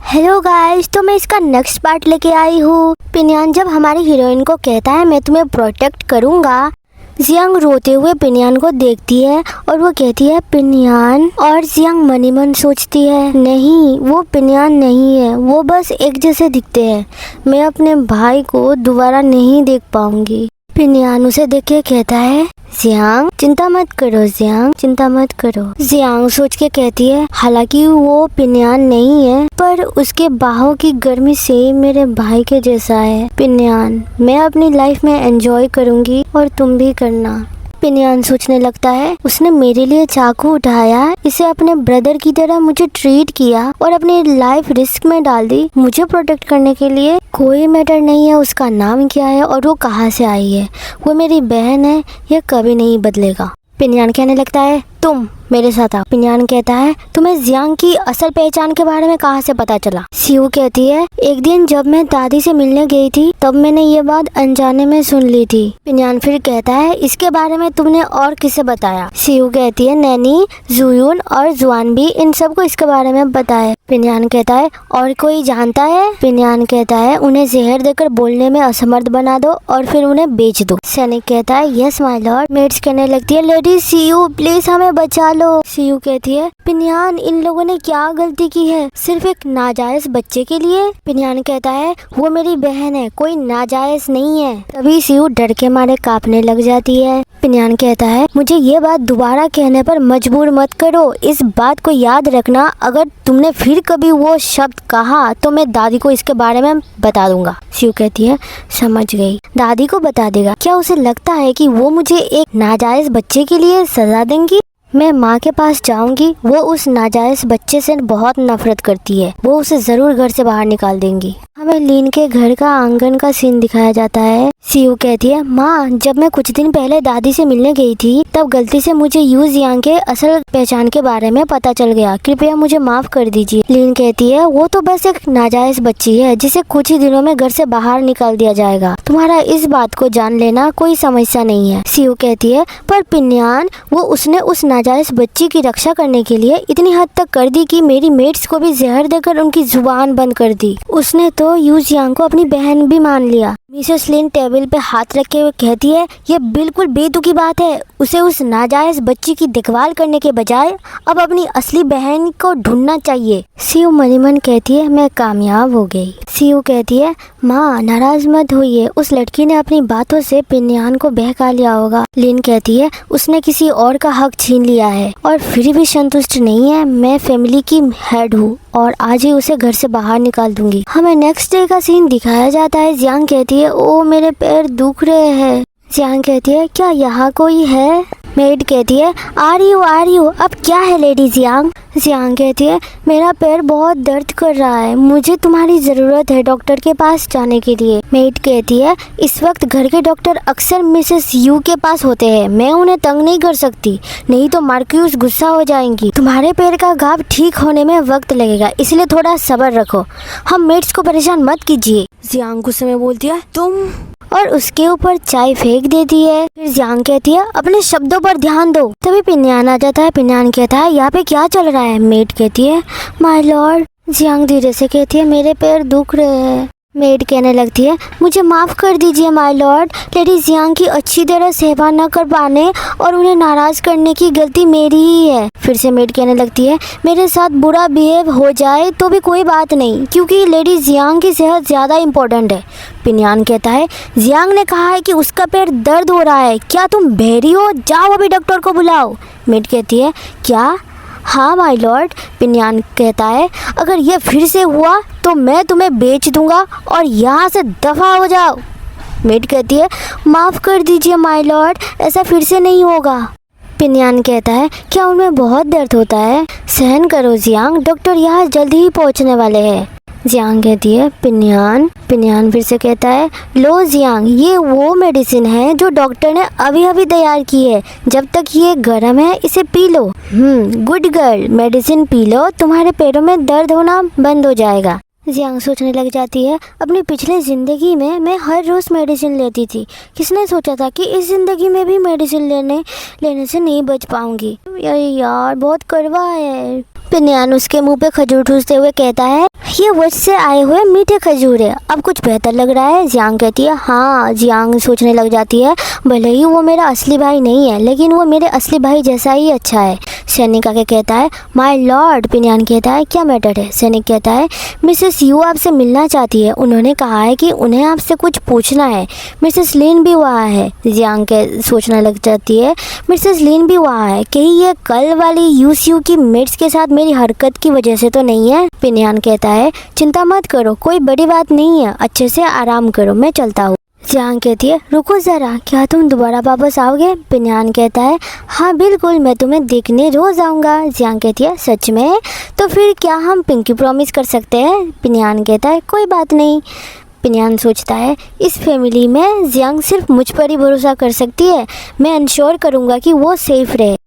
Hello guys, तो मैं इसका नेक्स्ट पार्ट लेके आई हूँ। पिन्यान जब हमारी हीरोइन को कहता है मैं तुम्हें प्रोटेक्ट करूँगा, जियांग रोते हुए पिन्यान को देखती है और वो कहती है पिन्यान, और जियांग मनी मन सोचती है नहीं, वो पिन्यान नहीं है, वो बस एक जैसे दिखते हैं, मैं अपने भाई को दोबारा नहीं देख पाऊंगी। पिन्यान उसे देख के कहता है जियांग चिंता मत करो, जियांग चिंता मत करो। जियांग सोच के कहती है हालांकि वो पिन्यान नहीं है, पर उसके बाहों की गर्मी से मेरे भाई के जैसा है। पिन्यान, मैं अपनी लाइफ में एंजॉय करूंगी और तुम भी करना। पिन्यान सोचने लगता है उसने मेरे लिए चाकू उठाया, इसे अपने ब्रदर की तरह मुझे ट्रीट किया और अपनी लाइफ रिस्क में डाल दी मुझे प्रोटेक्ट करने के लिए। कोई मैटर नहीं है उसका नाम क्या है और वो कहाँ से आई है, वो मेरी बहन है, ये कभी नहीं बदलेगा। पिन्यान कहने लगता है तुम मेरे साथ आओ। पिन्यान कहता है तुम्हें जियांग की असल पहचान के बारे में कहाँ से पता चला। सियू कहती है एक दिन जब मैं दादी से मिलने गई थी तब मैंने ये बात अनजाने में सुन ली थी। पिन्यान फिर कहता है इसके बारे में तुमने और किसे बताया। सियू कहती है नैनी, जुयून और जुआन भी इन सबको इसके बारे में बताया। पिन्यान कहता है और कोई जानता है। पिन्यान कहता है उन्हें जहर देकर बोलने में असमर्थ बना दो और फिर उन्हें बेच दो। सैनिक कहता है यस माय लॉर्ड। मेट्स कहने लगती है लेडी सियू प्लीज हमें बचा लो। सियू कहती है पिन्यान इन लोगों ने क्या गलती की है, सिर्फ एक नाजायज बच्चे के लिए। पिन्यान कहता है वो मेरी बहन है, कोई नाजायज नहीं है। तभी सियू डर के मारे कांपने लग जाती है। पिन्यान कहता है मुझे ये बात दोबारा कहने पर मजबूर मत करो, इस बात को याद रखना, अगर तुमने फिर कभी वो शब्द कहा तो मैं दादी को इसके बारे में बता दूंगा। सियू कहती है समझ गई, दादी को बता देगा। क्या उसे लगता है कि वो मुझे एक नाजायज बच्चे के लिए सजा देंगी? मैं माँ के पास जाऊंगी, वो उस नाजायज बच्चे से बहुत नफरत करती है, वो उसे जरूर घर से बाहर निकाल देंगी। हमें लीन के घर का आंगन का सीन दिखाया जाता है। सियू कहती है माँ जब मैं कुछ दिन पहले दादी से मिलने गई थी तब गलती से मुझे यू जियांग के असल पहचान के बारे में पता चल गया, कृपया मुझे माफ कर दीजिए। लीन कहती है वो तो बस एक नाजायज बच्ची है जिसे कुछ ही दिनों में घर से बाहर निकाल दिया जाएगा, तुम्हारा इस बात को जान लेना कोई समस्या नहीं है। सियू कहती है पर पिन्यान, वो उसने उस नाजायज बच्ची की रक्षा करने के लिए इतनी हद तक कर दी कि मेरी मेट्स को भी जहर देकर उनकी जुबान बंद कर दी। उसने तो यू जियांग को अपनी बहन भी मान लिया। मिसेस लिन टेबल पे हाथ रखे हुए कहती है ये बिल्कुल बेतुकी बात है, उसे उस नाजायज बच्ची की देखभाल करने के बजाय अब अपनी असली बहन को ढूंढना चाहिए। सियू मनी मन कहती है मैं कामयाब हो गई। सियू कहती है माँ नाराज मत होइए, उस लड़की ने अपनी बातों से पिन्यान को बहका लिया होगा। लिन कहती है उसने किसी और का हक छीन लिया है और फिर भी संतुष्ट नहीं है, मैं फैमिली की हेड हूँ और आज ही उसे घर से बाहर निकाल दूंगी। हमें नेक्स्ट डे का सीन दिखाया जाता है। जियांग कहती है ओ मेरे पैर दुख रहे हैं। जियांग कहती है क्या यहाँ कोई है? मेड कहती है आ रही हूँ, अब क्या है लेडी जियांग? जियांग कहती है मेरा पैर बहुत दर्द कर रहा है, मुझे तुम्हारी ज़रूरत है डॉक्टर के पास जाने के लिए। मेड कहती है इस वक्त घर के डॉक्टर अक्सर मिसेस यू के पास होते हैं, मैं उन्हें तंग नहीं कर सकती, नहीं तो मार्क्यूस गुस्सा हो जाएंगी। तुम्हारे पैर का घाव ठीक होने में वक्त लगेगा, इसलिए थोड़ा सब्र रखो, हम मेड्स को परेशान मत कीजिए। जियांग गुस्से में बोलती है तुम, और उसके ऊपर चाय फेंक देती है। फिर जियांग कहती है अपने शब्दों पर ध्यान दो। तभी पिन्यान आ जाता है। पिन्यान कहता है यहाँ पे क्या चल रहा है? मेड कहती है माय लॉर्ड। जियांग धीरे से कहती है मेरे पैर दुख रहे हैं। मेड कहने लगती है मुझे माफ़ कर दीजिए माय लॉर्ड, लेडी जियांग की अच्छी तरह सेवा न कर पाने और उन्हें नाराज़ करने की गलती मेरी ही है। फिर से मेड कहने लगती है मेरे साथ बुरा बिहेव हो जाए तो भी कोई बात नहीं, क्योंकि लेडी जियांग की सेहत ज़्यादा इम्पोर्टेंट है। पिन्यान कहता है जियांग ने कहा है कि उसका पैर दर्द हो रहा है, क्या तुम बहरी हो? जाओ अभी डॉक्टर को बुलाओ। मेड कहती है क्या? हाँ माय लॉर्ड। पिन्यान कहता है अगर ये फिर से हुआ तो मैं तुम्हें बेच दूंगा और यहाँ से दफ़ा हो जाओ। मेड कहती है माफ़ कर दीजिए माय लॉर्ड, ऐसा फिर से नहीं होगा। पिन्यान कहता है क्या उनमें बहुत दर्द होता है? सहन करो जियांग, डॉक्टर यहाँ जल्दी ही पहुँचने वाले हैं। जियांग कहती है पिन्यान। पिन्यान फिर से कहता है लो जियांग, ये वो मेडिसिन है जो डॉक्टर ने अभी अभी तैयार की है, जब तक ये गर्म है इसे P low. Good girl, medicine P low, तुम्हारे पैरों में दर्द होना बंद हो जाएगा। जियांग सोचने लग जाती है अपनी पिछली ज़िंदगी में मैं हर रोज़ मेडिसिन लेती थी, किसने सोचा था कि इस ज़िंदगी में भी मेडिसिन लेने से नहीं बच पाऊंगी। यार बहुत कड़वा है। पिन्यान उसके मुंह पे खजूर ठूसते हुए कहता है, ये वश से आए हुए मीठे खजूर है, अब कुछ बेहतर लग रहा है। जियांग कहती है, हाँ। जियांग सोचने लग जाती है, भले ही वो मेरा असली भाई नहीं है, लेकिन वो मेरे असली भाई जैसा ही अच्छा है। सैनिक आके कहता है, माय लॉर्ड। पिन्यान कहता है, क्या मैटर है? सैनिक कहता है, मिसेस यू आपसे मिलना चाहती है, उन्होंने कहा है कि उन्हें आपसे कुछ पूछना है। मिसेस लिन भी वहाँ है। जियांग के सोचने लग जाती है, मिसेस लिन भी वहाँ है, कहीं ये कल वाली यूसीयू की मेट्स के साथ मेरी हरकत की वजह से तो नहीं है? पिन्यान कहता है, चिंता मत करो, कोई बड़ी बात नहीं है, अच्छे से आराम करो, मैं चलता हूँ। जियांग कहती है, रुको ज़रा, क्या तुम दोबारा वापस आओगे? पिन्यान कहता है, हाँ बिल्कुल, मैं तुम्हें देखने रोज़ आऊँगा। जियांग कहती है, सच में? तो फिर क्या हम पिंकी प्रॉमिस कर सकते हैं? पिन्यान कहता है, कोई बात नहीं। पिन्यान सोचता है, इस फैमिली में जियांग सिर्फ मुझ पर ही भरोसा कर सकती है, मैं इंश्योर करूँगा कि वो सेफ रहे।